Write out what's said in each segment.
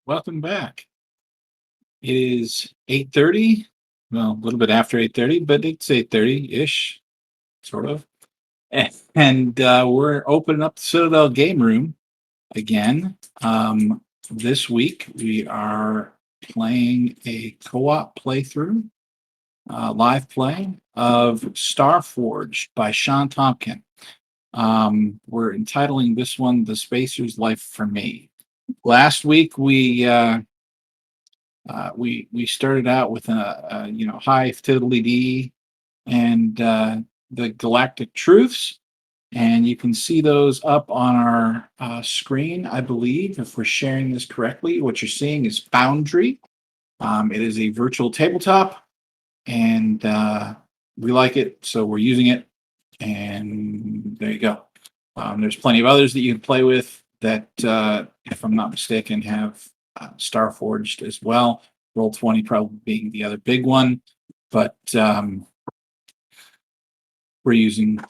Welcome back. It is 8:30. Well, a little bit after 8:30, but it's 8:30-ish, sort of. And we're opening up the Citadel game room again. This week we are playing a co-op playthrough, live play of Starforged by Sean Tompkin. We're entitling this one "The Spacer's Life for Me." Last week we started out with a high fidelity D and the galactic truths, and you can see those up on our screen. I believe, if we're sharing this correctly, what you're seeing is Foundry. It is a virtual tabletop, and we like it, so we're using it. And there you go. There's plenty of others that you can play with that, if I'm not mistaken, have Starforged as well. Roll20 probably being the other big one, but we're using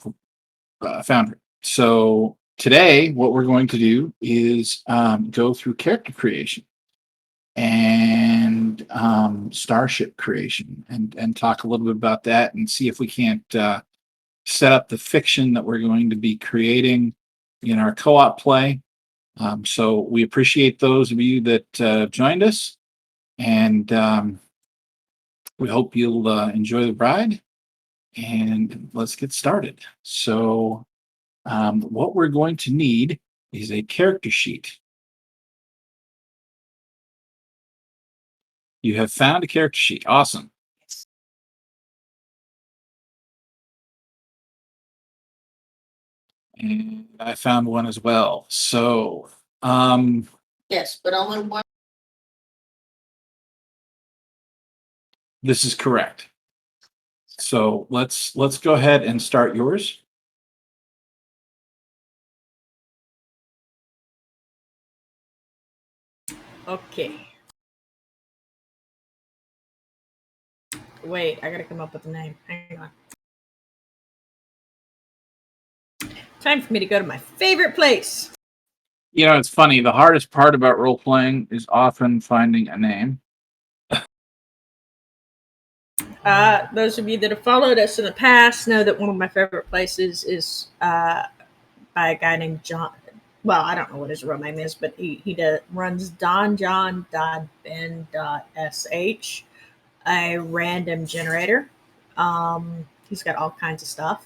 Foundry. So today, what we're going to do is go through character creation and starship creation, and talk a little bit about that, and see if we can't set up the fiction that we're going to be creating in our co-op play. So we appreciate those of you that joined us, and we hope you'll enjoy the ride. And let's get started. So what we're going to need is a character sheet. You have found a character sheet. Awesome. And I found one as well. So Yes, but only one. this is correct. So let's go ahead and start yours. Okay. Wait, I gotta come up with a name. Hang on. Time for me to go to my favorite place. You know, it's funny. The hardest part about role playing is often finding a name. Those of you that have followed us in the past know that one of my favorite places is by a guy named John. Well, I don't know what his real name is, but he runs donjon.ben.sh, a random generator. He's got all kinds of stuff.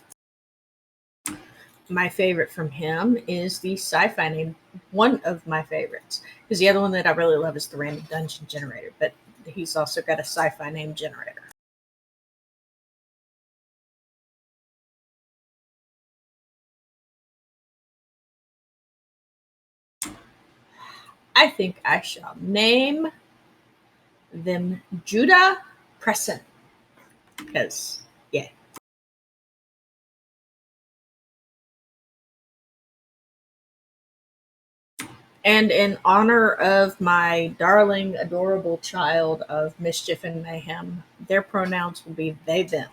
My favorite from him is the sci-fi name. One of my favorites, because the other one that I really love is the random dungeon generator. But he's also got a sci-fi name generator. I think I shall name them Judah Presson, because yeah. And in honor of my darling, adorable child of mischief and mayhem, their pronouns will be they, them.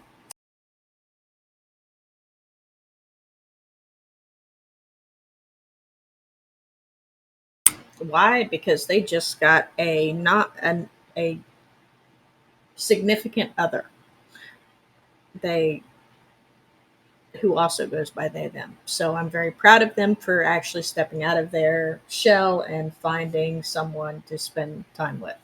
Why? Because they just got a significant other. They who also goes by they, them. So I'm very proud of them for actually stepping out of their shell and finding someone to spend time with.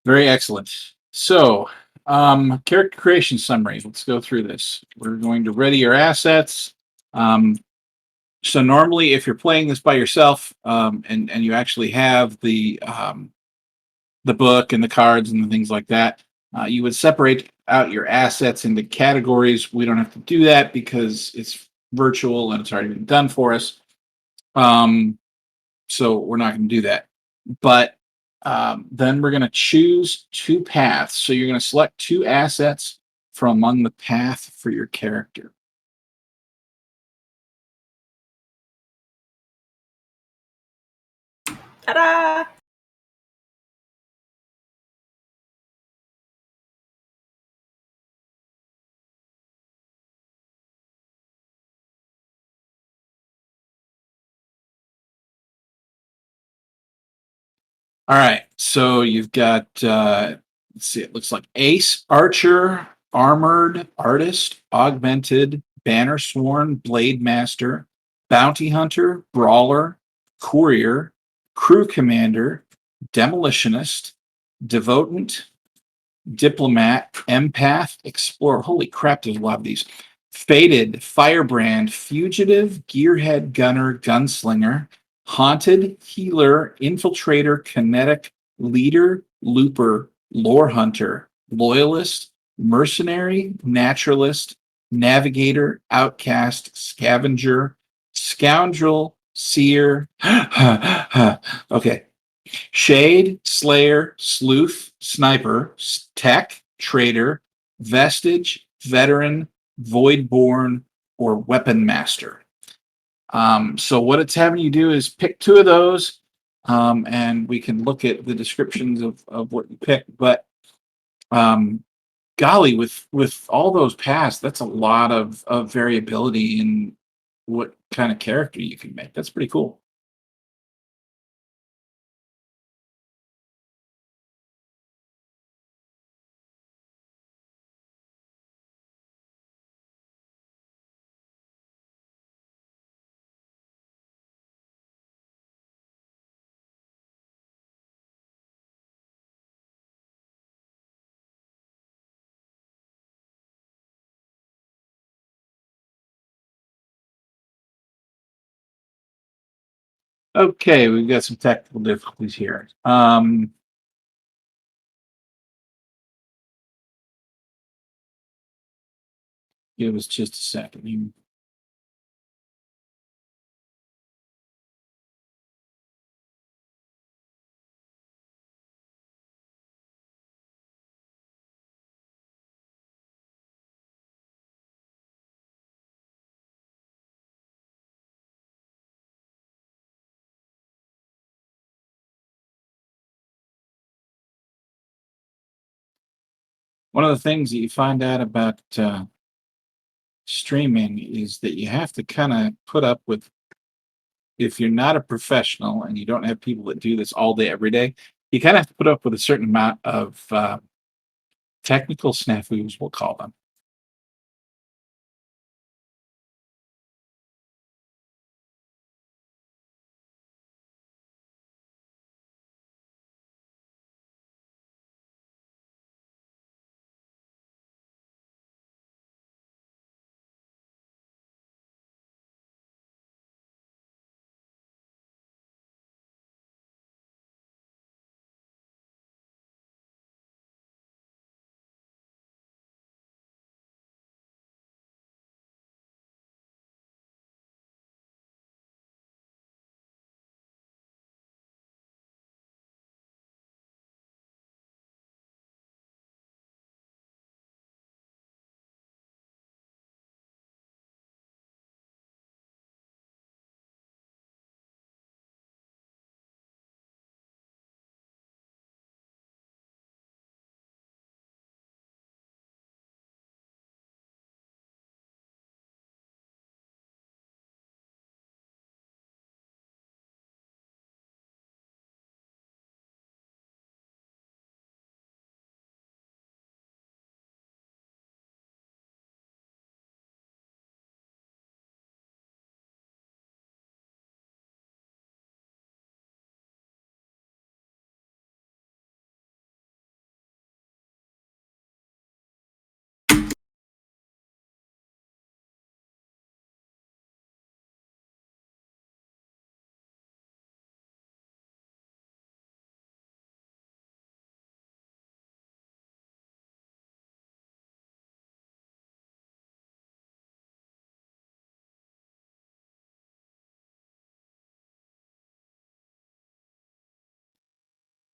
Very excellent. So, character creation summary. Let's go through this. We're going to ready your assets. So normally, if you're playing this by yourself, and you actually have the book and the cards and the things like that, you would separate out your assets into categories. We don't have to do that because it's virtual and it's already been done for us. So we're not going to do that. But then we're going to choose two paths. So you're going to select two assets from among the path for your character. Ta-da! All right. So you've got, let's see, it looks like Ace, Archer, Armored, Artist, Augmented, Banner Sworn, Blade Master, Bounty Hunter, Brawler, Courier, Crew Commander, Demolitionist, Devotant, Diplomat, Empath, Explorer. Holy crap, there's a lot of these. Fated, Firebrand, Fugitive, Gearhead, Gunner, Gunslinger, Haunted, Healer, Infiltrator, Kinetic, Leader, Looper, Lore Hunter, Loyalist, Mercenary, Naturalist, Navigator, Outcast, Scavenger, Scoundrel, Seer. Okay. Shade, Slayer, Sleuth, Sniper, Tech, Traitor, Vestige, Veteran, Voidborn, or Weapon Master. So what it's having you do is pick two of those, and we can look at the descriptions of what you pick. But um, golly, with all those paths, that's a lot of variability in what kind of character you can make. That's pretty cool. Okay, we've got some technical difficulties here. Give us just a second. One of the things that you find out about streaming is that you have to kind of put up with, if you're not a professional and you don't have people that do this all day, every day, you kind of have to put up with a certain amount of technical snafus, we'll call them.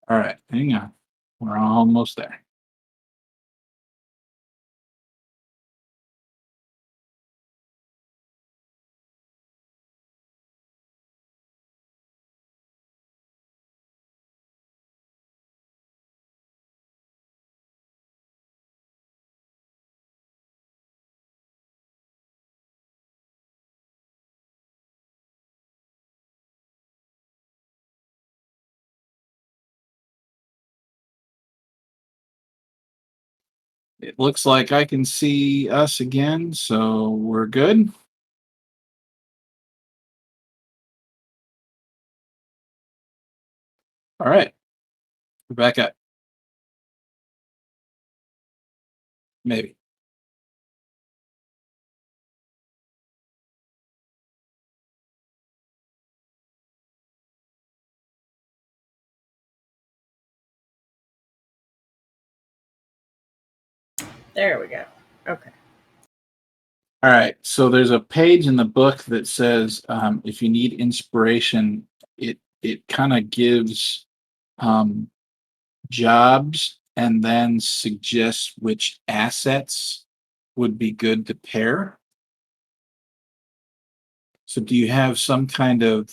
All right, hang on. We're almost there. It looks like I can see us again, so we're good. All right, we're back up. Maybe. There we go. Okay. All right. So there's a page in the book that says if you need inspiration, it kind of gives um, jobs and then suggests which assets would be good to pair. So do you have some kind of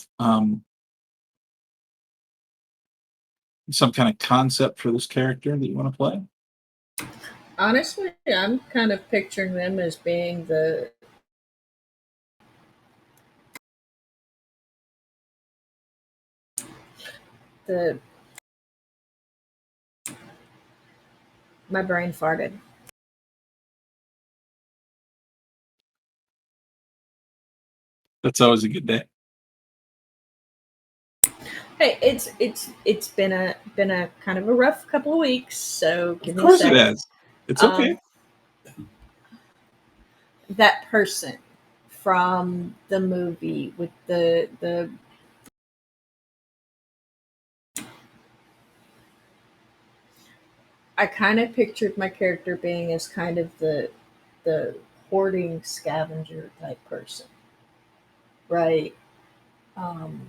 concept for this character that you want to play? Honestly, I'm kind of picturing them as being the my brain farted. That's always a good day. Hey, it's been a kind of a rough couple of weeks, so Of give me a course it second. is. It's okay. Um, that person from the movie with the I kind of pictured my character being as kind of the hoarding scavenger type person, right? Um,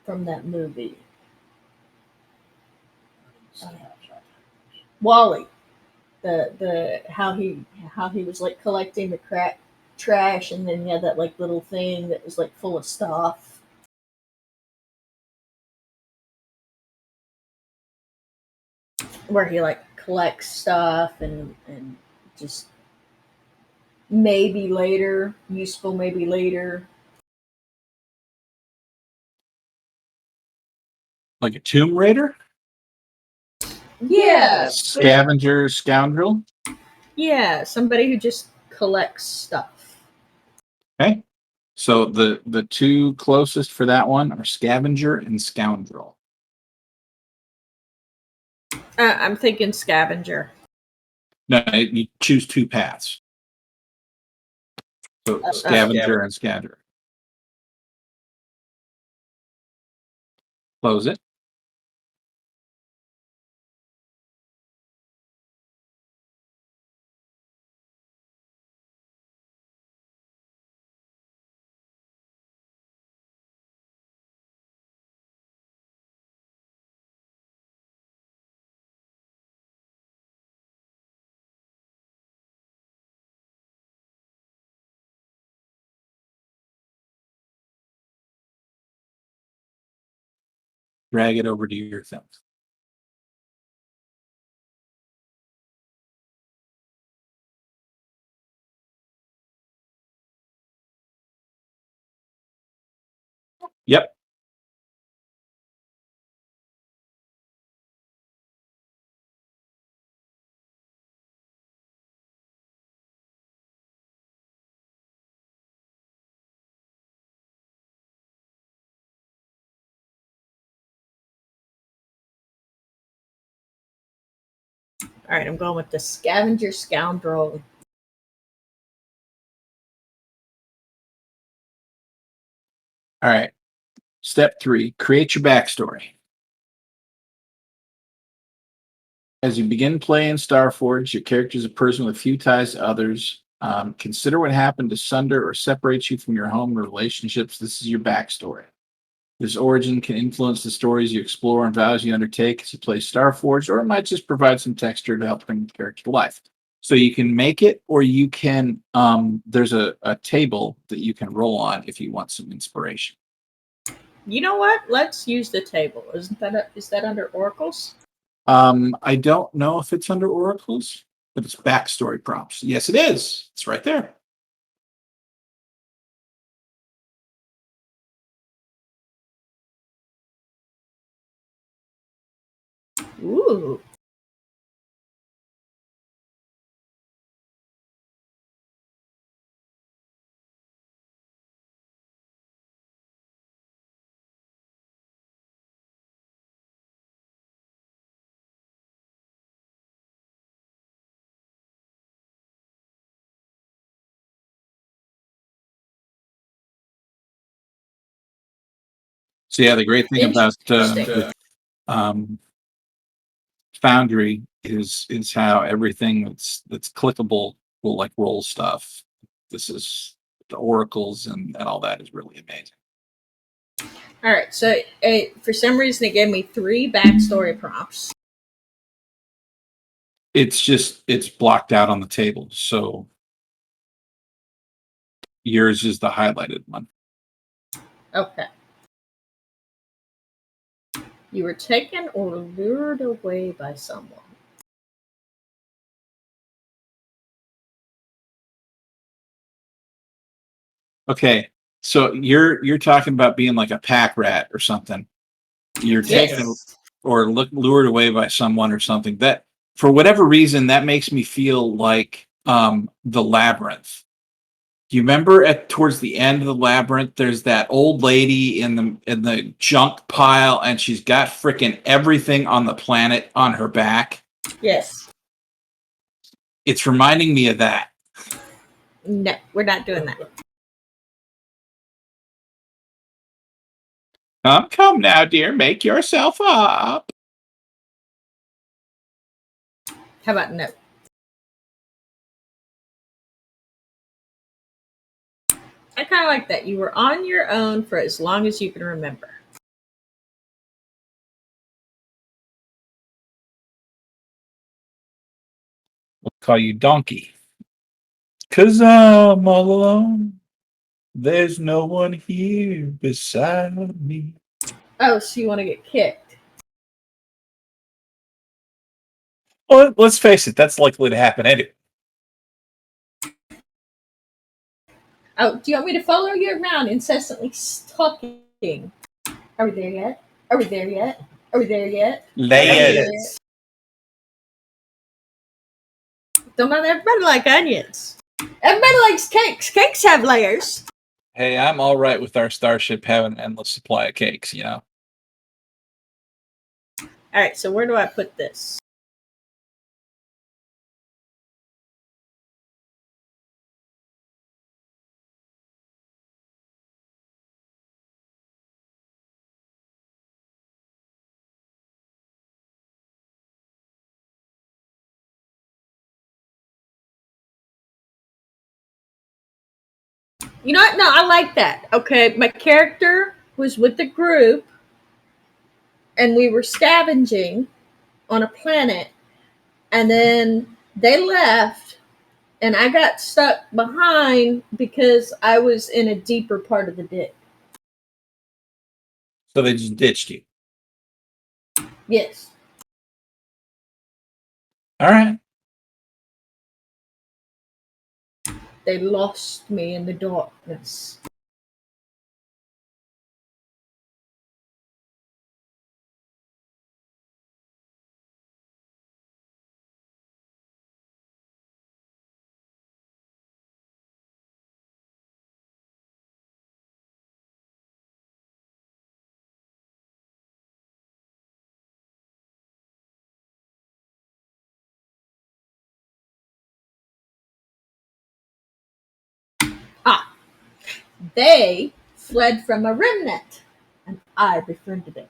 from that movie, uh, Wally. The how he was like collecting the trash, and then he had that like little thing that was like full of stuff. Where he like collects stuff and just maybe later useful, maybe later. Like a Tomb Raider, Yeah, but scavenger, scoundrel. yeah, somebody who just collects stuff. Okay. So the two closest for that one are scavenger and scoundrel. I'm thinking scavenger. No, you choose two paths. So scavenger and scavenger. Close it. Drag it over to your thumbs. Yep. All right, I'm going with the scavenger scoundrel. All right. Step 3, create your backstory. As you begin playing Starforged, your character is a person with few ties to others. Consider what happened to sunder or separates you from your home or relationships. This is your backstory. This origin can influence the stories you explore and vows you undertake as you play Starforged, or it might just provide some texture to help bring the character to life. So you can make it, or you can. There's a table that you can roll on if you want some inspiration. You know what? Let's use the table. Is that under oracles? I don't know if it's under oracles, but it's backstory prompts. Yes, it is. It's right there. Ooh. So yeah, the great thing about Interesting. Foundry is how everything that's clickable will like roll stuff. This is the oracles and all that is really amazing. All right, so for some reason it gave me 3 backstory prompts. It's blocked out on the table, so yours is the highlighted one. Okay. You were taken or lured away by someone. Okay, so you're talking about being like a pack rat or something. You're taken or lured away by someone or something. That for whatever reason that makes me feel like the labyrinth. Do you remember at towards the end of the labyrinth, there's that old lady in the junk pile, and she's got freaking everything on the planet on her back? Yes. It's reminding me of that. No, we're not doing that. Come now, dear, make yourself up. How about no? I kind of like that. You were on your own for as long as you can remember. We'll call you Donkey. 'Cause I'm all alone. There's no one here beside me. Oh, so you want to get kicked? Well, let's face it, that's likely to happen anyway. Oh, do you want me to follow you around incessantly talking? Are we there yet? Are we there yet? Are we there yet? Layers. Don't know everybody like onions. Everybody likes cakes. Cakes have layers. Hey, I'm all right with our starship having an endless supply of cakes, you know? All right, so where do I put this? You know what? No, I like that. Okay, my character was with the group and we were scavenging on a planet, and then they left and I got stuck behind because I was in a deeper part of the ditch. So they just ditched you. Yes. All right. They lost me in the darkness. Ah, they fled from a remnant and I befriended it.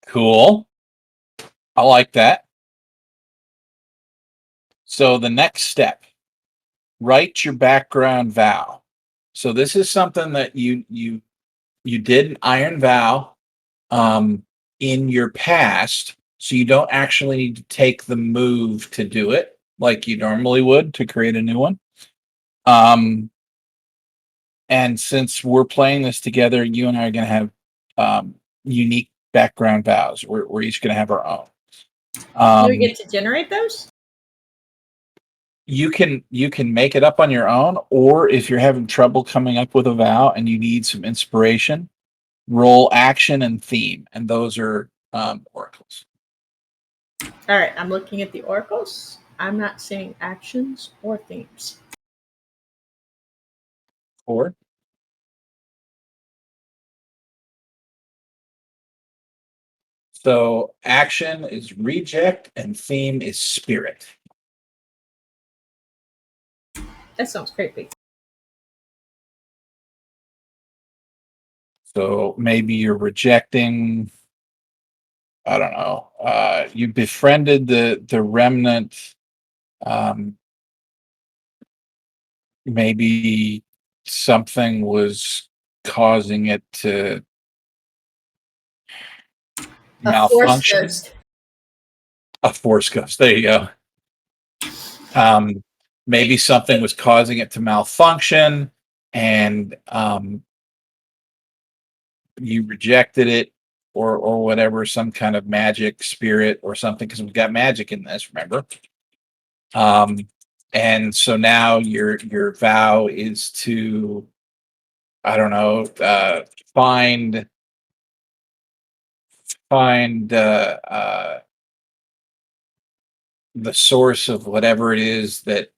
Cool. I like that. So the next step, write your background vow. So this is something that you did an iron vow in your past, so you don't actually need to take the move to do it like you normally would to create a new one. And since we're playing this together, you and I are going to have unique background vows. We're each going to have our own. Do we get to generate those? You can make it up on your own, or if you're having trouble coming up with a vow and you need some inspiration, roll action and theme, and those are oracles. All right, I'm looking at the oracles. I'm not seeing actions or themes. Or so action is reject and theme is spirit. That sounds creepy. So maybe you're rejecting, I don't know, you befriended the remnant. Um, maybe something was causing it to A force malfunction. ghost. A force ghost. There you go. Um, maybe something was causing it to malfunction, and you rejected it, or whatever, some kind of magic spirit or something, because we've got magic in this, remember? Um, and so now your vow is to, I don't know, find find the source of whatever it is that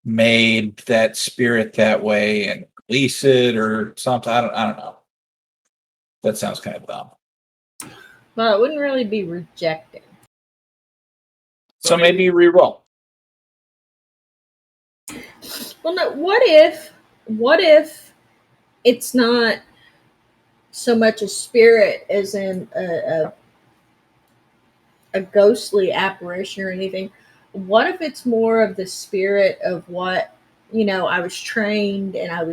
made that spirit that way and release it or something. I don't know. That sounds kind of dumb. Well, it wouldn't really be rejecting. So maybe you re-roll. Well, no. What if it's not so much a spirit as in a ghostly apparition or anything? What if it's more of the spirit of what, I was trained, and I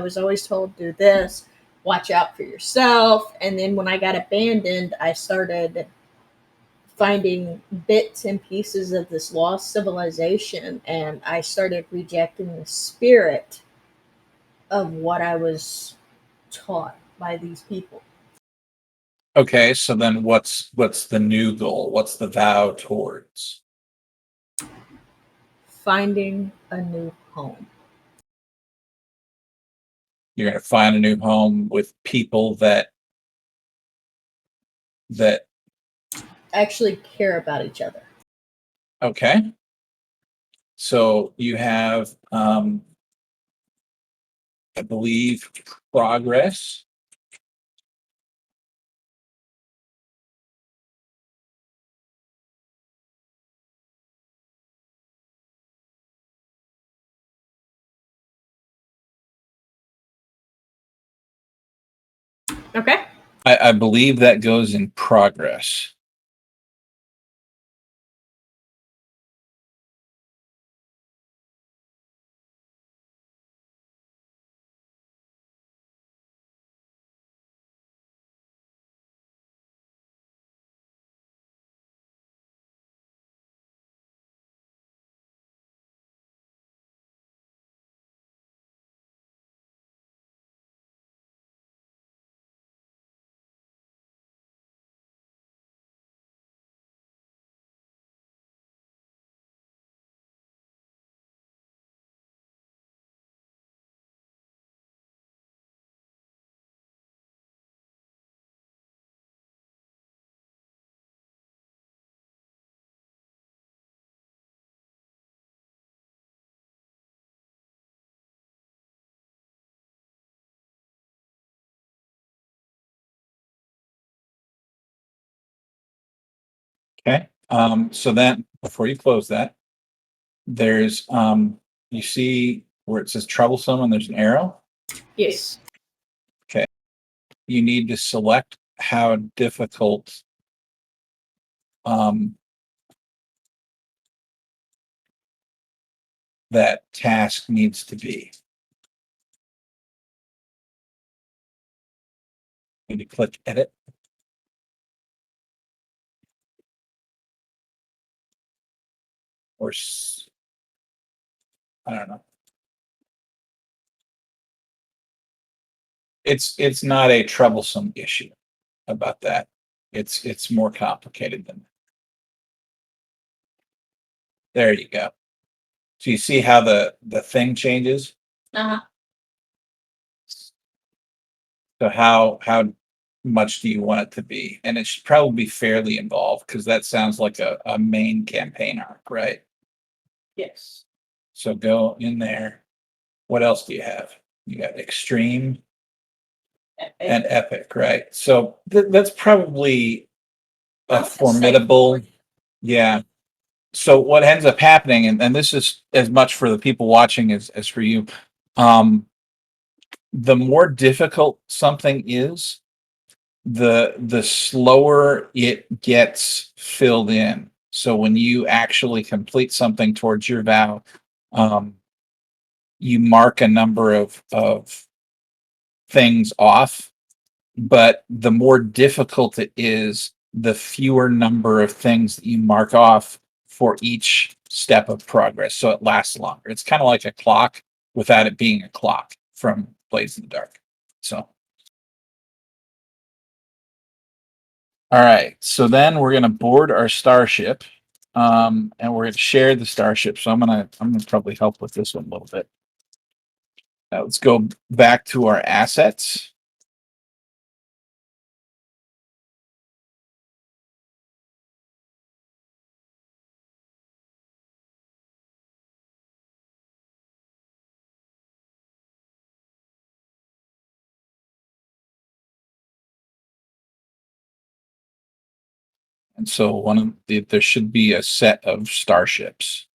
was always told, do this, watch out for yourself. And then when I got abandoned, I started finding bits and pieces of this lost civilization, and I started rejecting the spirit of what I was taught by these people. Okay, so then what's the new goal? What's the vow towards? Finding a new home. You're going to find a new home with people that Actually care about each other. okay. So you have I believe progress. Okay. I believe that goes in progress. Okay. So then before you close that, there's you see where it says troublesome and there's an arrow. Yes. Okay. You need to select how difficult um that task needs to be. You need to click edit. Or I don't know. It's not a troublesome issue about that. It's more complicated than that. There you go. So you see how the thing changes. Uh-huh. So how much do you want it to be? And it should probably be fairly involved because that sounds like a main campaign arc, right? Yes. So go in there. What else do you have? You got extreme and epic, right? So that's probably a formidable, yeah. So what ends up happening, and this is as much for the people watching as for you, um, the more difficult something is, the slower it gets filled in. So when you actually complete something towards your vow, um, you mark a number of things off, but the more difficult it is, the fewer number of things that you mark off for each step of progress. So it lasts longer. It's kind of like a clock without it being a clock from Blades in the Dark. So, all right. So then we're going to board our starship, and we're going to share the starship. So I'm gonna probably help with this one a little bit. Now let's go back to our assets. And so there should be a set of starships.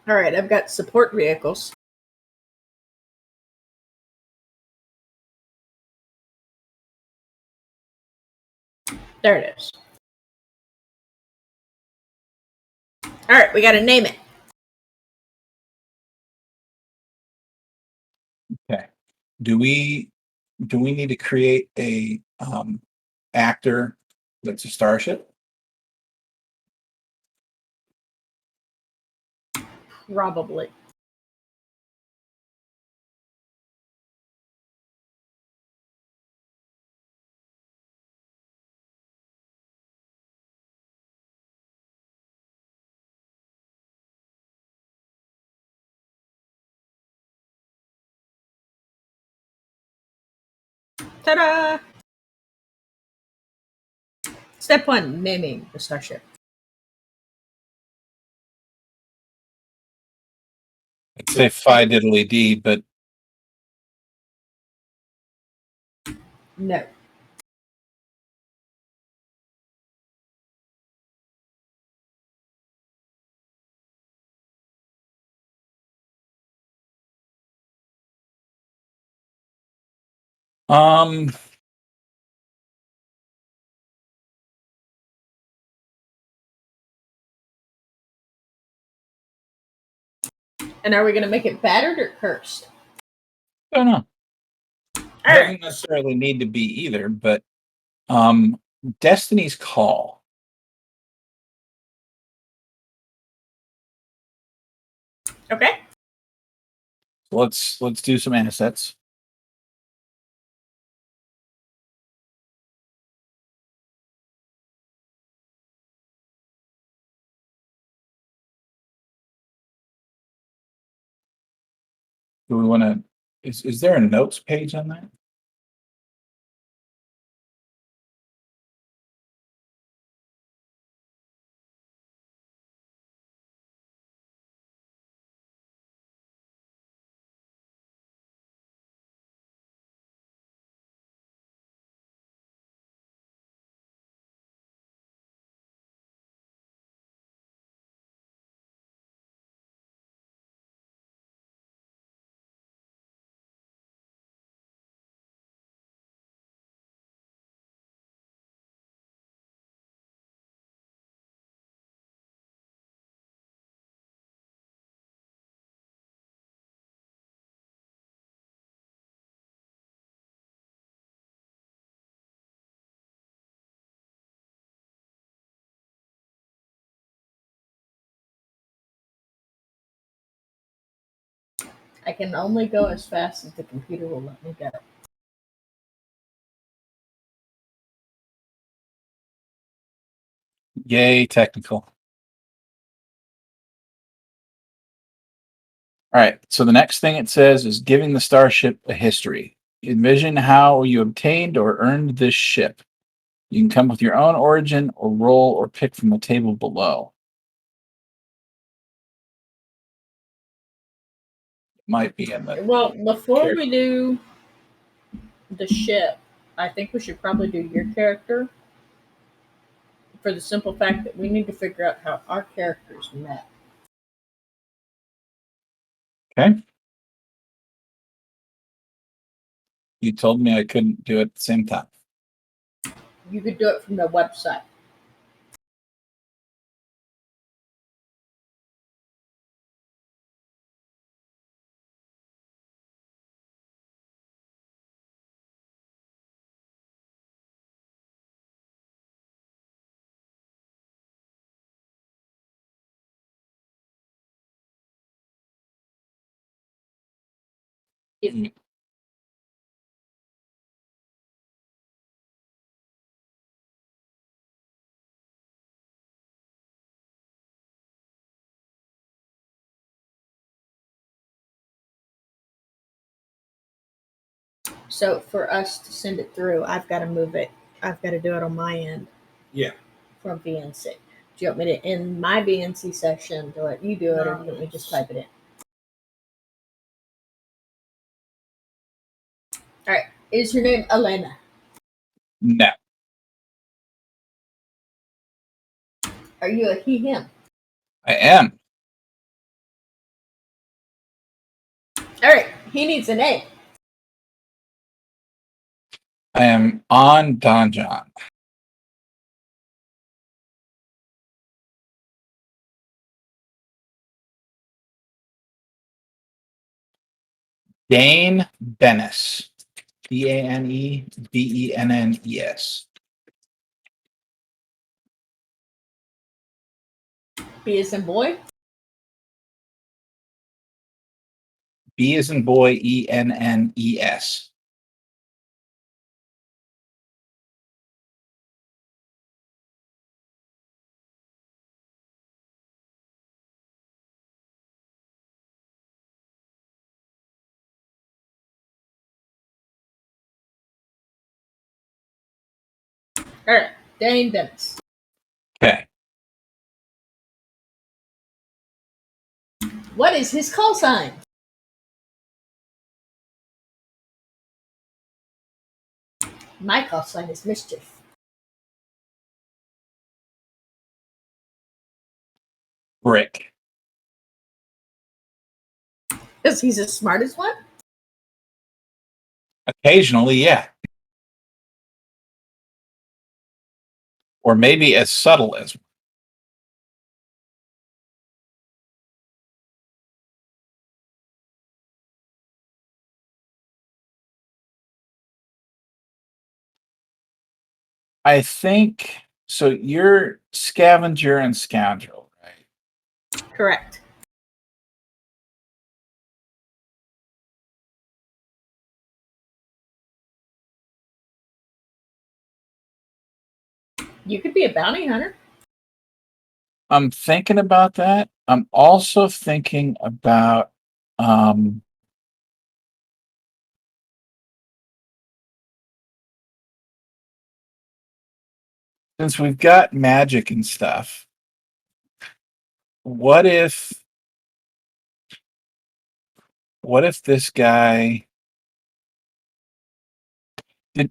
All right, I've got support vehicles. There it is. All right, we got to name it. Okay. Do we need to create a actor that's a starship? Probably. Ta-da! Step 1, naming the starship. I'd say phi diddly d, but No. um And are we going to make it battered or cursed? I don't know. All Doesn't right. necessarily need to be either, but Destiny's Call. Okay. So let's do some assets. Do we want to? Is there a notes page on that? I can only go as fast as the computer will let me go. Yay, technical. All right. So the next thing it says is giving the starship a history. Envision how you obtained or earned this ship. You can come with your own origin or roll or pick from the table below. It might be in the Well, before character. we do the ship, I think we should probably do your character for the simple fact that we need to figure out how our characters met. Okay. You told me I couldn't do it at the same time. You could do it from the website. So for us to send it through, I've got to move it. I've got to do it on my end. Yeah. From VNC. Do you want me to in my VNC section to let you do it, or do you want me to just type it in? All right. Is your name Elena? No. Are you a he, him? I am. All right. He needs a name. I am on Don John. Dane Bennis. Banebennes. B as in boy. B as in boy, Ennes. All right. Dane Dennis. Okay. What is his call sign? My call sign is mischief. Brick. Because he's the smartest one? Occasionally, yeah. Or maybe as subtle as. I think so. You're scavenger and scoundrel, right? Correct. You could be a bounty hunter. I'm thinking about that. I'm also thinking about um since we've got magic and stuff, what if this guy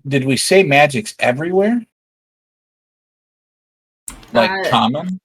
did we say magic's everywhere? Like Uh, common?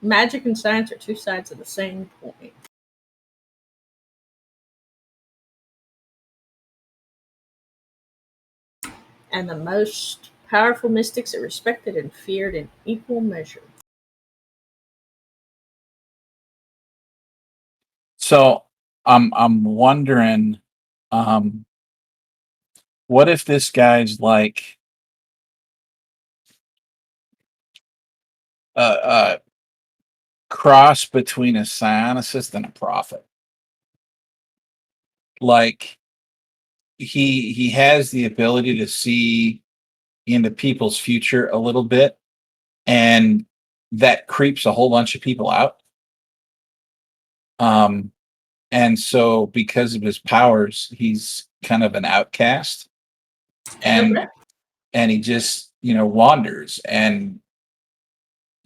Magic and science are two sides of the same coin. And the most powerful mystics are respected and feared in equal measure. So I'm wondering, um, what if this guy's like a cross between a psionicist and a prophet? Like he has the ability to see into people's future a little bit, and that creeps a whole bunch of people out. Um, and so because of his powers, he's kind of an outcast, and Okay. he just wanders, and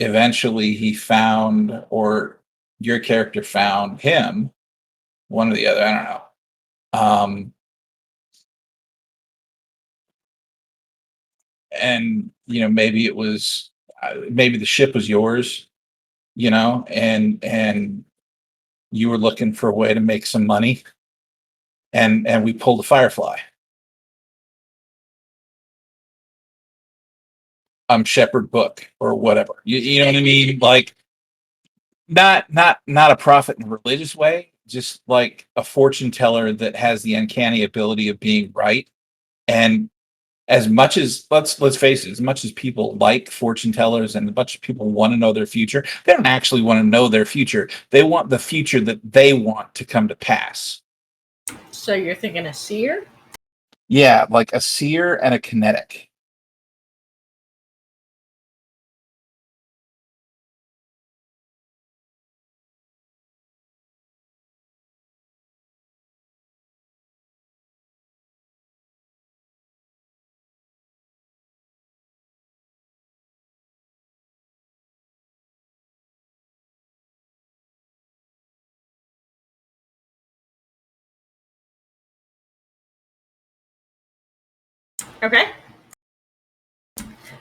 eventually he found, or your character found him, one or the other, I don't know. And maybe it was, maybe the ship was yours, and you were looking for a way to make some money, and we pulled a Firefly, Shepherd book or whatever. You know what I mean? Like, not a prophet in a religious way, just like a fortune teller that has the uncanny ability of being right. And as much as, let's face it, as much as people like fortune tellers and as much as people want to know their future, they don't actually want to know their future. They want the future that they want to come to pass. So you're thinking a seer? Yeah, like a seer and a kinetic. Okay.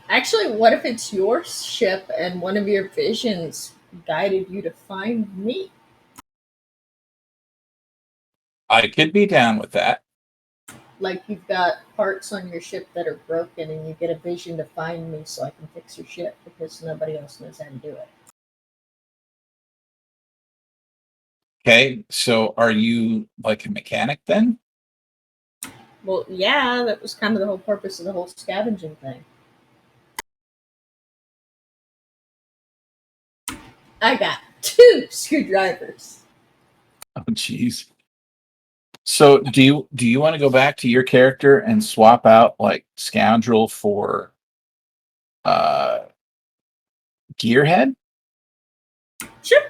Actually, what if it's your ship and one of your visions guided you to find me? I could be down with that. Like you've got parts on your ship that are broken and you get a vision to find me so I can fix your ship because nobody else knows how to do it. Okay, so are you like a mechanic then? Well, yeah, that was kind of the whole purpose of the whole scavenging thing. I got two screwdrivers. Oh, jeez. So do you want to go back to your character and swap out like scoundrel for uh gearhead? Sure.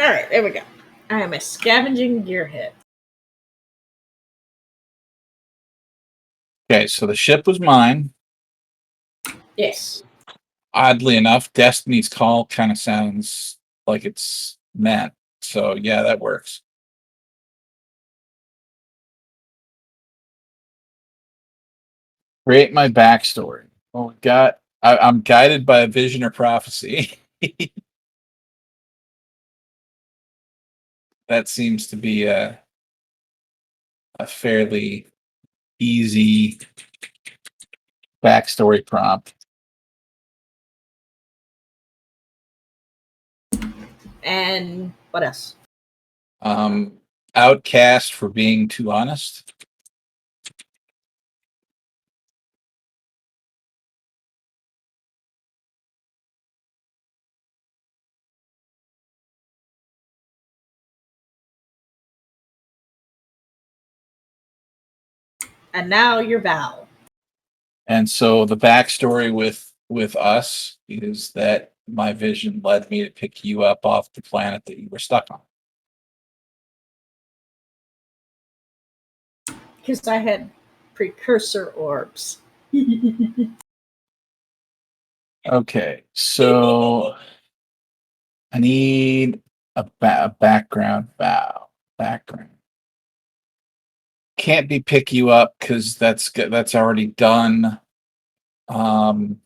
All right, there we go. I am a scavenging gearhead. Okay, so the ship was mine. Yes. Oddly enough, Destiny's Call kind of sounds like it's meant. So yeah, that works. Create my backstory. Well, we got I'm guided by a vision or prophecy. That seems to be a fairly easy backstory prompt. And what else? Outcast for being too honest. And now your vow. And so the backstory with us is that my vision led me to pick you up off the planet that you were stuck on. Because I had precursor orbs. Okay, so I need a background vow. Background can't be pick you up because that's already done. Um,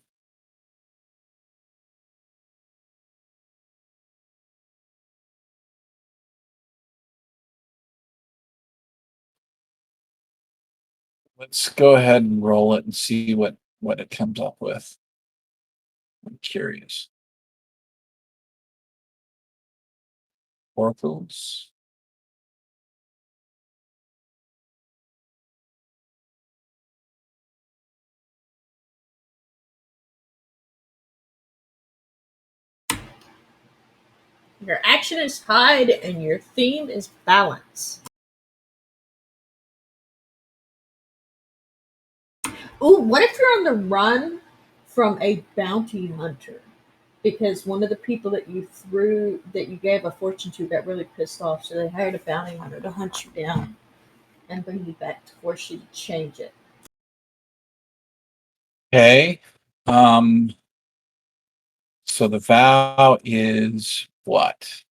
let's go ahead and roll it and see what it comes up with. I'm curious. Oracles. Your action is hide, and your theme is balance. Ooh, what if you're on the run from a bounty hunter? Because one of the people that you gave a fortune to got really pissed off, so they hired a bounty hunter to hunt you down and bring you back to force you to change it. Okay. So the vow is what?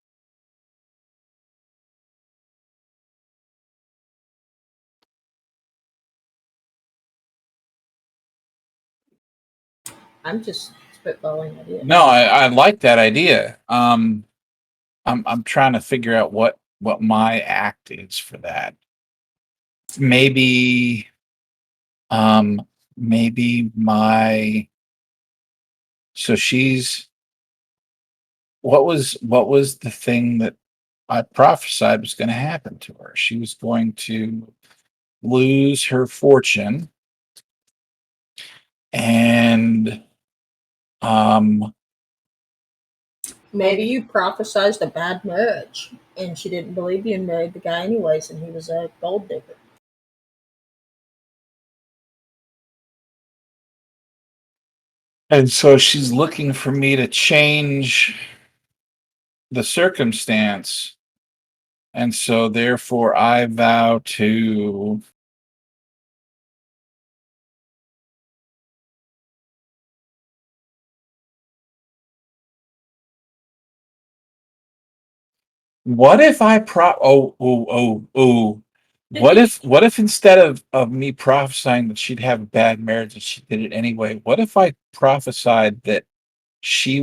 I'm just spitballing ideas. No, I like that idea. I'm trying to figure out what my act is for that. Maybe um maybe my so she's what was the thing that I prophesied was going to happen to her? She was going to lose her fortune and um Maybe you prophesized a bad marriage, and she didn't believe you and married the guy anyways, and he was a gold digger. and so she's looking for me to change the circumstance. And so therefore I vow to what if I what if instead of me prophesying that she'd have a bad marriage and she did it anyway, what if I prophesied that she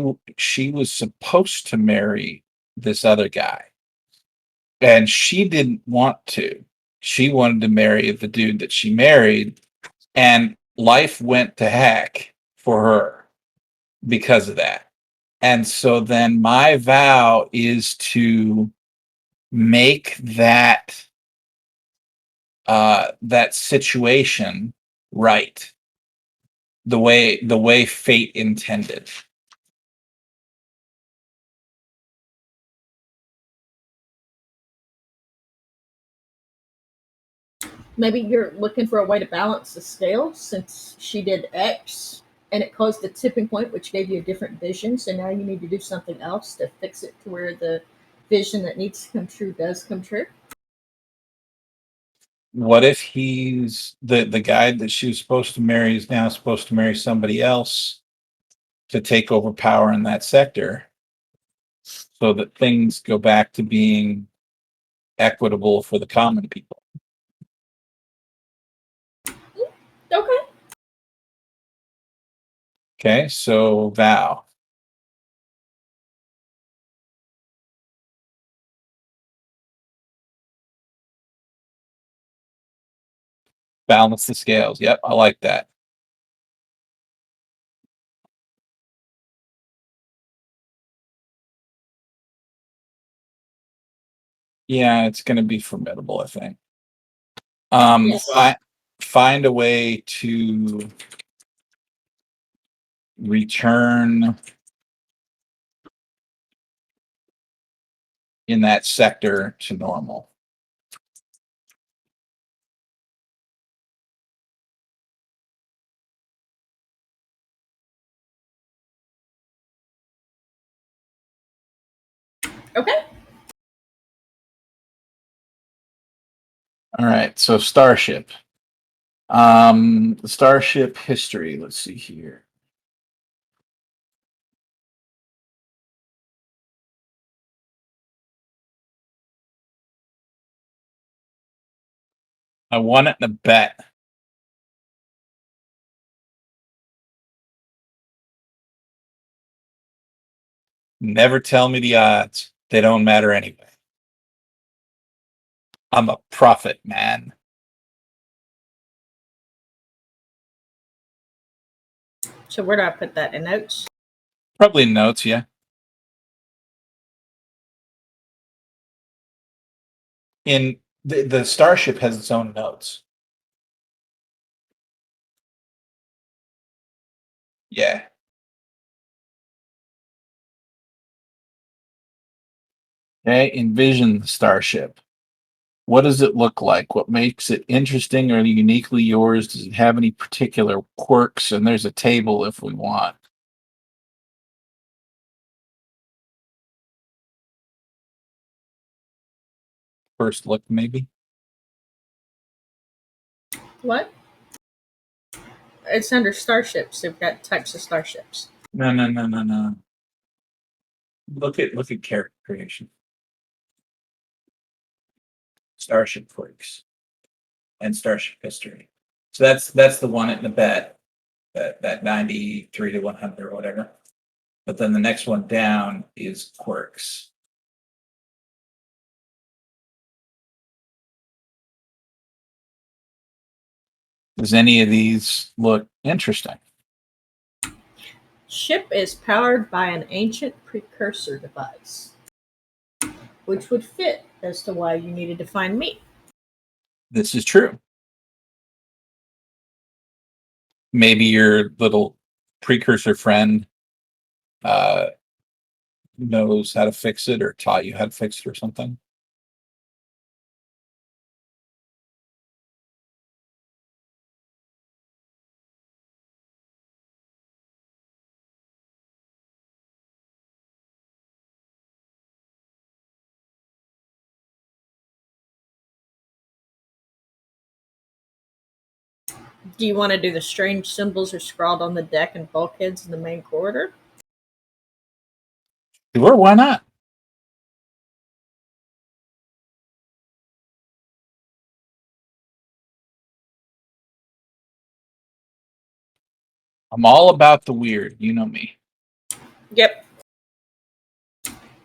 was supposed to marry this other guy and she didn't want to. She wanted to marry the dude that she married and life went to heck for her because of that. And so then my vow is to make that situation right the way fate intended. Maybe you're looking for a way to balance the scale since she did X and it caused the tipping point, which gave you a different vision. So now you need to do something else to fix it to where the vision that needs to come true does come true. What if he's the guy that she was supposed to marry is now supposed to marry somebody else to take over power in that sector so that things go back to being equitable for the common people? Okay. Okay, so Vow. Balance the scales. Yep, I like that. Yeah, it's going to be formidable, I think. Yes. Find a way to return in that sector to normal. Okay. All right, so Starship. The Starship history. Let's see here. I won it in a bet. Never tell me the odds. They don't matter anyway. I'm a prophet, man. So where do I put that in notes? Probably notes, yeah. In the Starship has its own notes. Yeah. Okay, envision the Starship. What does it look like? What makes it interesting or uniquely yours? Does it have any particular quirks? And there's a table if we want. First look, maybe. What? It's under starships. They've got types of starships. No, no, no, no, no. Look at character creation. Starship quirks and Starship history. So that's the one in the bet, that 93 to 100 or whatever. But then the next one down is quirks. Does any of these look interesting? Ship is powered by an ancient precursor device, which would fit as to why you needed to find me. This is true. Maybe your little precursor friend uh, knows how to fix it or taught you how to fix it or something. Do you want to do the strange symbols are scrawled on the deck and bulkheads in the main corridor? Sure, why not? I'm all about the weird. You know me. Yep.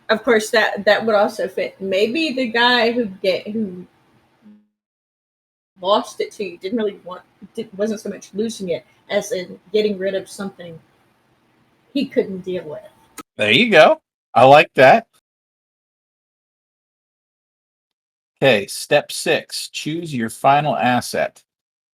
Of course, that would also fit. Maybe the guy who lost it to you didn't really wasn't so much losing it as in getting rid of something he couldn't deal with. There you go. I like that. Okay, step 6. Choose your final asset.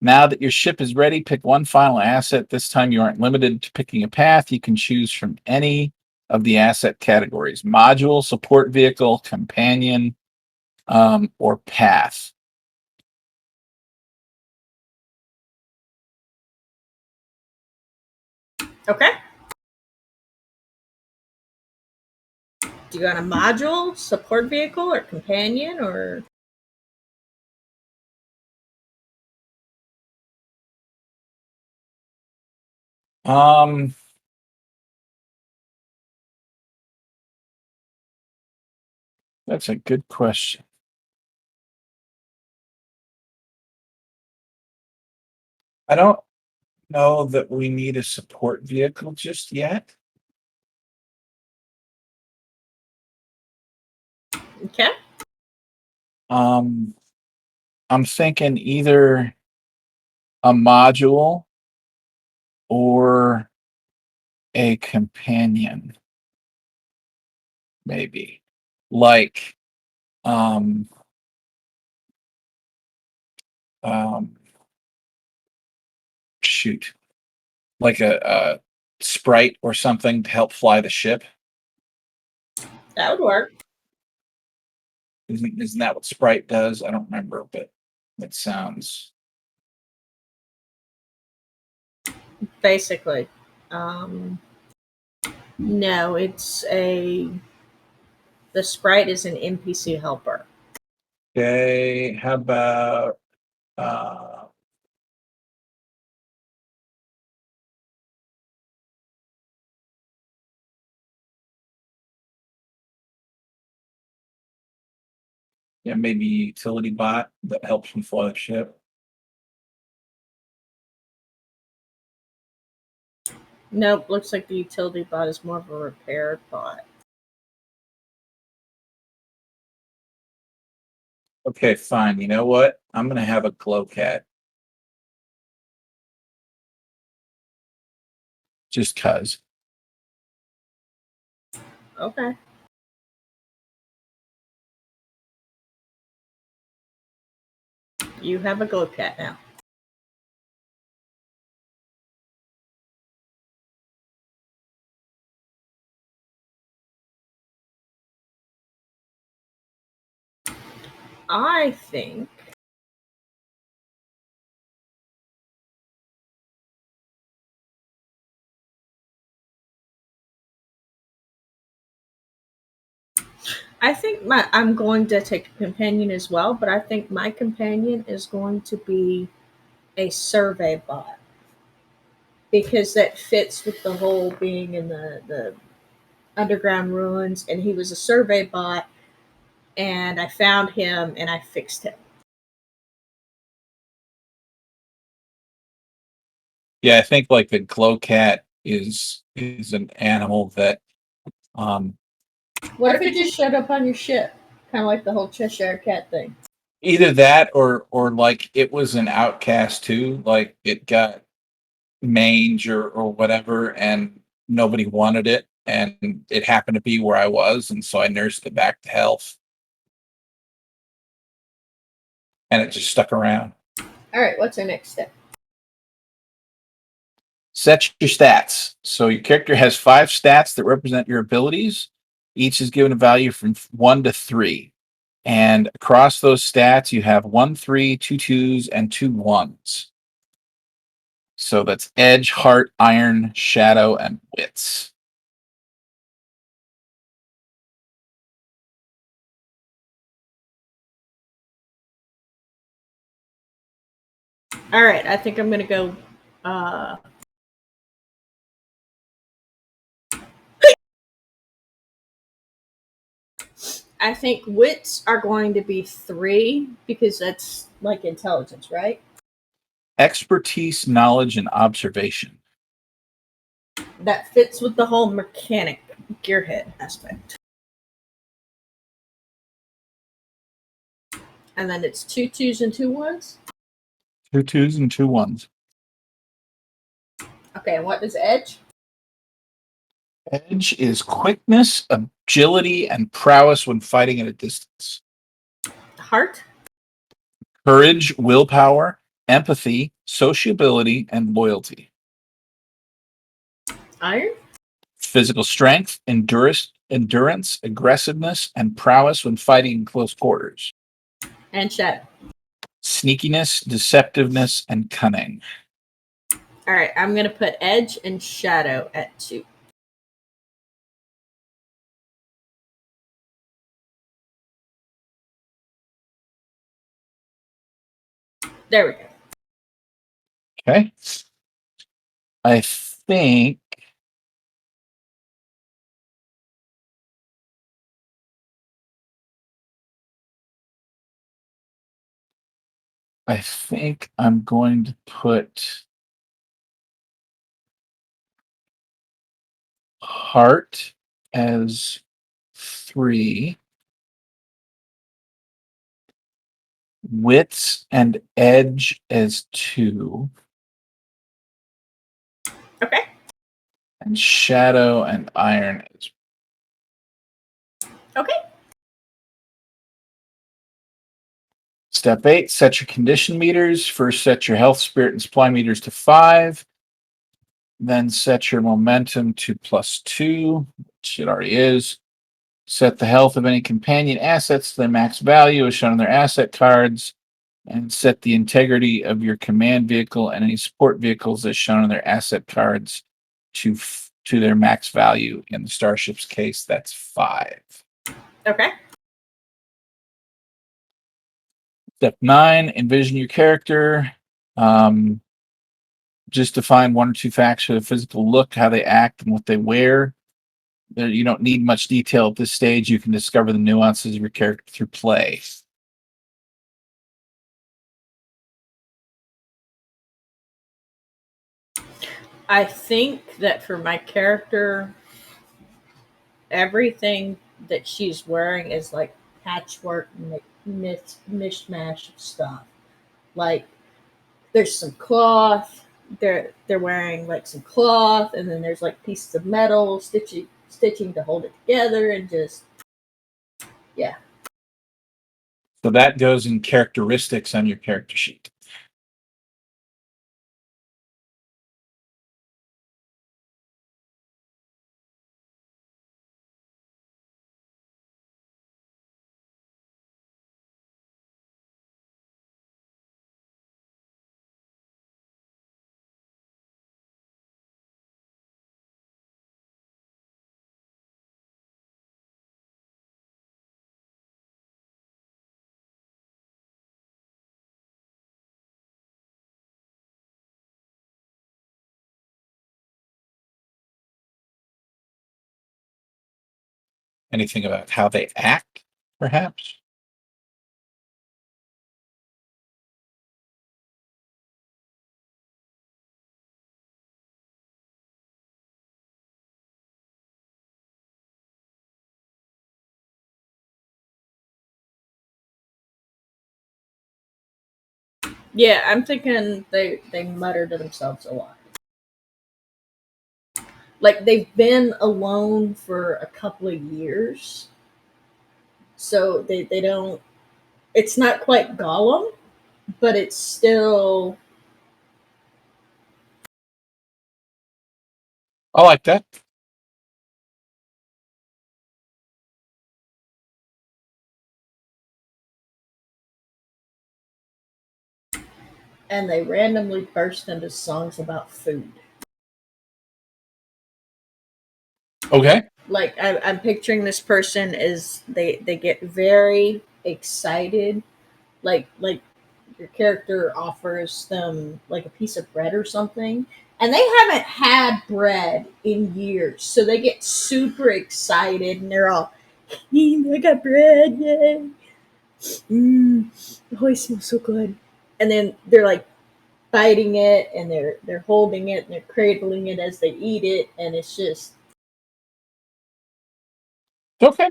Now that your ship is ready, pick one final asset. This time you aren't limited to picking a path. You can choose from any of the asset categories: module, support vehicle, companion, or path. Okay. Do you want a module, support vehicle, or companion, or Um, that's a good question. I don't know that we need a support vehicle just yet. Okay. Um, I'm thinking either a module or a companion, maybe. Like, um, um, shoot, like a sprite or something to help fly the ship. That would work. Isn't that what sprite does? I don't remember, but it sounds. Basically. Um, no, the sprite is an NPC helper. Okay, how about uh yeah, maybe utility bot that helps me fly the ship. Nope, looks like the utility bot is more of a repair bot. Okay, fine. You know what? I'm gonna have a glow cat just cause. Okay. You have a glow cat now. I think I'm going to take a companion as well, but I think my companion is going to be a survey bot because that fits with the whole being in the underground ruins, and he was a survey bot, and I found him and I fixed him. Yeah, I think like the glow cat is an animal that um What if it just showed up on your ship? Kind of like the whole Cheshire Cat thing. either that or like it was an outcast too, like it got mange or whatever and nobody wanted it and it happened to be where I was and so I nursed it back to health and it just stuck around. All right, what's our next step? Set your stats. So your character has 5 stats that represent your abilities. Each is given a value from 1 to 3. And across those stats, you have 1 3, 2 2s, and 2 1s. So that's edge, heart, iron, shadow, and wits. All right, I think I'm going to go. Uh, I think wits are going to be 3 because that's like intelligence, right? Expertise, knowledge, and observation. That fits with the whole mechanic gearhead aspect. And then it's 2 2s and 2 1s. 2 2s and 2 1s. Okay, and what does edge? Edge is quickness, agility, and prowess when fighting at a distance. Heart? Courage, willpower, empathy, sociability, and loyalty. Iron? Physical strength, endurance, aggressiveness, and prowess when fighting in close quarters. And shadow. Sneakiness, deceptiveness, and cunning. All right, I'm going to put edge and shadow at 2. There we go. Okay. I think I'm going to put heart as 3, widths and edge as 2, Okay. and shadow and iron as. Okay. Step 8, set your condition meters. First, set your health, spirit, and supply meters to 5. Then set your momentum to +2, which it already is. Set the health of any companion assets to their max value as shown on their asset cards. And set the integrity of your command vehicle and any support vehicles as shown on their asset cards to their max value. In the Starship's case, that's 5. Okay. Step 9, envision your character. Just define 1 or 2 facts for the physical look, how they act, and what they wear. You don't need much detail at this stage. You can discover the nuances of your character through play. I think that for my character, everything that she's wearing is like patchwork mishmash of stuff. Like there's some cloth. They're wearing like some cloth, and then there's like pieces of metal stitching to hold it together, and just yeah. So that goes in characteristics on your character sheet. Anything about how they act, perhaps? Yeah, I'm thinking they mutter to themselves a lot. Like they've been alone for a couple of years, so they don't. It's not quite Gollum, but it's still. I like that. And they randomly burst into songs about food. Okay. Like I'm picturing this person as they get very excited, like your character offers them like a piece of bread or something, and they haven't had bread in years, so they get super excited and they're all, I got bread, yay! Oh, it smells so good. And then they're like biting it, and they're holding it and they're cradling it as they eat it, and it's just Okay.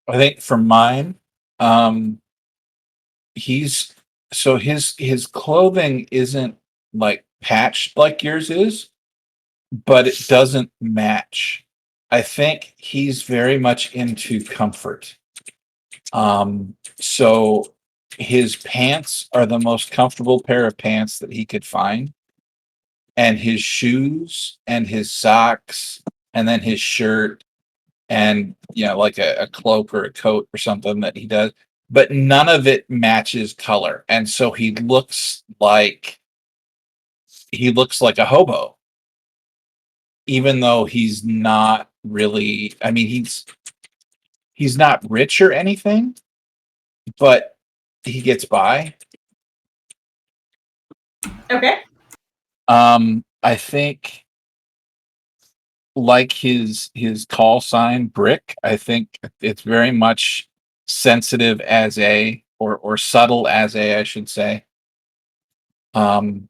I think for mine, um, he's so his clothing isn't like patched like yours is, but it doesn't match. I think he's very much into comfort. So his pants are the most comfortable pair of pants that he could find, and his shoes and his socks, and then his shirt, and like a cloak or a coat or something that he does, but none of it matches color, and so he looks like a hobo, even though he's not really. I mean, he's not rich or anything, but he gets by. okay. I think, like his call sign Brick, I think it's very much sensitive as a, or subtle as a, I should say. Um,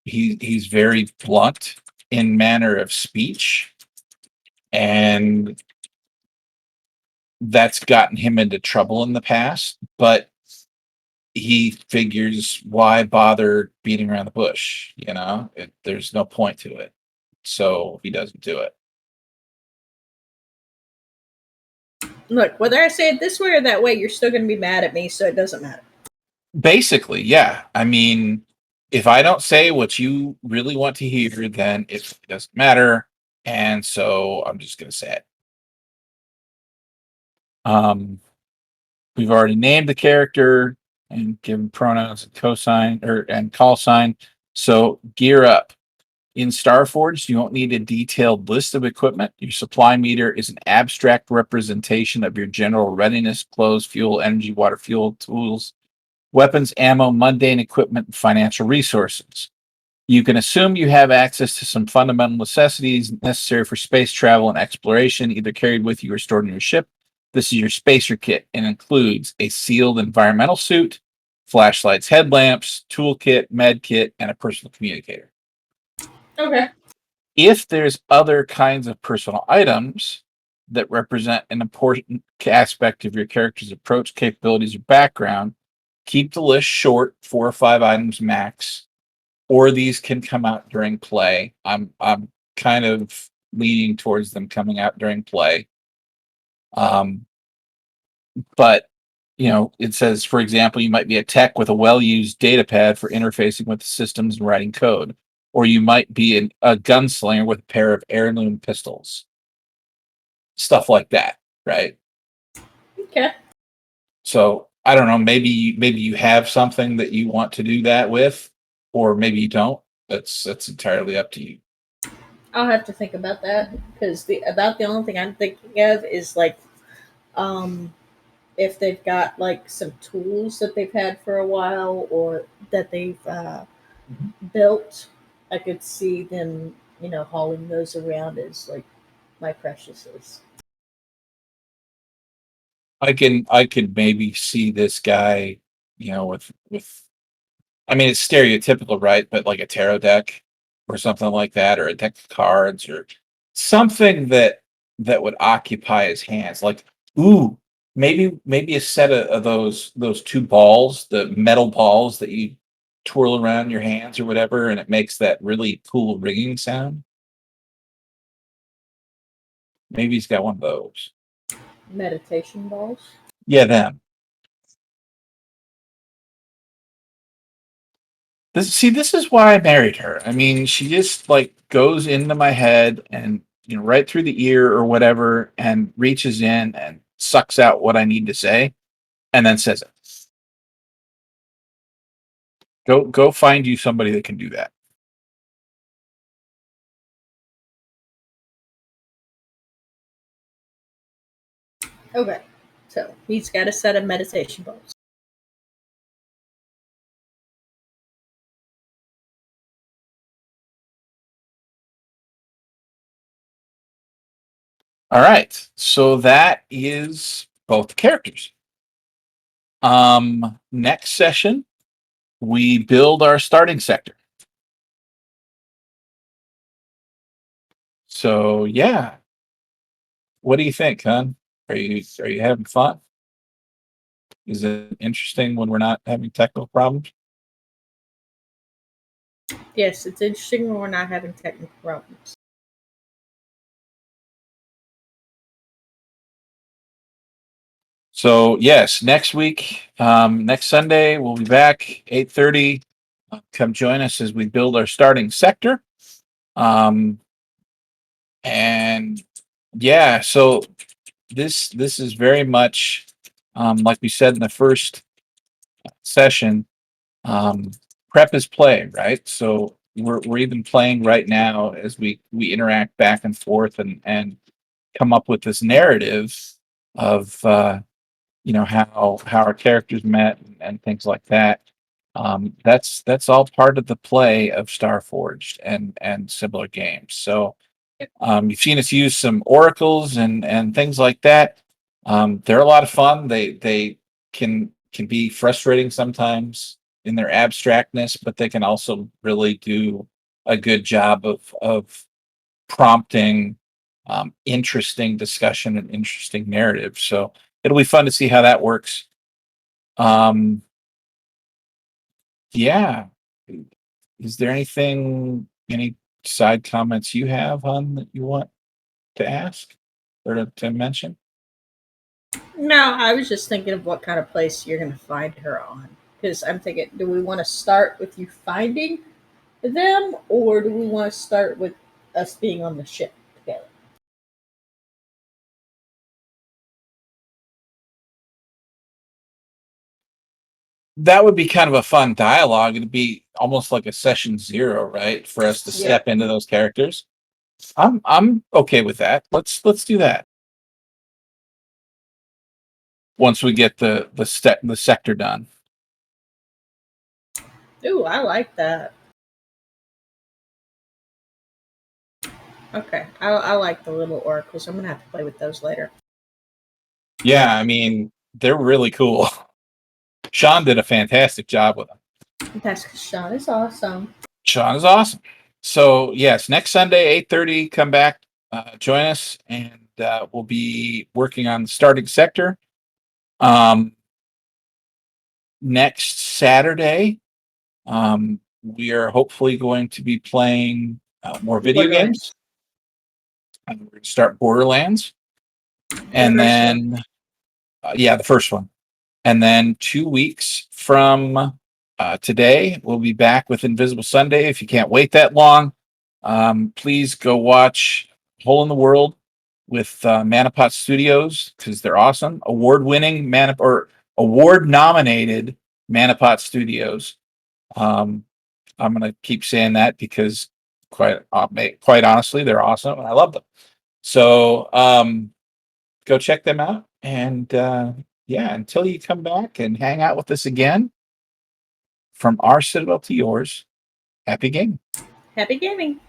he's very blunt in manner of speech, and that's gotten him into trouble in the past. But he figures, why bother beating around the bush? There's no point to it, so he doesn't do it. Look, whether I say it this way or that way, you're still going to be mad at me, so it doesn't matter. Basically, yeah. I mean, if I don't say what you really want to hear, then it doesn't matter, and so I'm just going to say it. Um, we've already named the character and given pronouns and cosign and call sign. So gear up. In Starforged, you don't need a detailed list of equipment. Your supply meter is an abstract representation of your general readiness: clothes, fuel, energy, water, fuel, tools, weapons, ammo, mundane equipment, and financial resources. You can assume you have access to some fundamental necessities necessary for space travel and exploration, either carried with you or stored in your ship. This is your spacer kit and includes a sealed environmental suit, flashlights, headlamps, toolkit, med kit, and a personal communicator. Okay. If there's other kinds of personal items that represent an important aspect of your character's approach, capabilities, or background, keep the list short, 4 or 5 items max, or these can come out during play. I'm kind of leaning towards them coming out during play. But it says, for example, you might be a tech with a well-used data pad for interfacing with the systems and writing code, or you might be a gunslinger with a pair of heirloom pistols, stuff like that, right? Okay. So I don't know. Maybe you have something that you want to do that with, or maybe you don't. That's entirely up to you. I'll have to think about that because the only thing I'm thinking of is like, um, if they've got like some tools that they've had for a while or that they've built, I could see them, hauling those around as like my preciouses. I could maybe see this guy, with I mean, it's stereotypical, right? But like a tarot deck or something like that, or a deck of cards, or something that would occupy his hands. Like, ooh, maybe a set of those 2 balls, the metal balls that you twirl around your hands or whatever, and it makes that really cool ringing sound. Maybe he's got one of those. Meditation balls. Yeah, them. This is why I married her. I mean, she just like goes into my head and right through the ear or whatever, and reaches in and sucks out what I need to say, and then says it. Go find you somebody that can do that. Okay. So he's got a set of meditation balls. All right. So that is both the characters. Next session, we build our starting sector. So yeah, what do you think, hon? Are you having fun? Is it interesting when we're not having technical problems? Yes, it's interesting when we're not having technical problems. So yes, next week, next Sunday, we'll be back 8:30. Come join us as we build our starting sector. Um, and yeah, so this is very much, like we said in the first session, um, prep is play, right? So we're even playing right now as we interact back and forth and come up with this narrative of how our characters met and things like that. That's all part of the play of Starforged and similar games. So you've seen us use some oracles and things like that. They're a lot of fun. They can be frustrating sometimes. in their abstractness, but they can also really do a good job of prompting interesting discussion and interesting narrative. So it'll be fun to see how that works. Um, yeah. Is there any side comments you have, Hun, that you want to ask or to mention? No, I was just thinking of what kind of place you're going to find her on. Because I'm thinking, do we want to start with you finding them, or do we want to start with us being on the ship together? That would be kind of a fun dialogue. It'd be almost like a session zero, right? For us to Yeah. step into those characters. I'm okay with that. Let's do that. Once we get the sector done. Ooh, I like that. Okay, I like the little oracles. I'm going to have to play with those later. Yeah, I mean, they're really cool. Sean did a fantastic job with them. That's because Sean is awesome. Sean is awesome. So yes, next Sunday, 8:30, come back, join us, and we'll be working on the starting sector. Next Saturday, we are hopefully going to be playing more video games. We're going to start Borderlands, and then yeah, the first one. And then 2 weeks from today, we'll be back with Invisible Sunday. If you can't wait that long, please go watch Hole in the World with Manapot Studios because they're awesome. Award-winning award-nominated Manapot Studios. I'm gonna keep saying that because quite honestly, they're awesome and I love them. So go check them out and yeah, until you come back and hang out with us again, from our Citadel to yours, happy gaming. Happy gaming.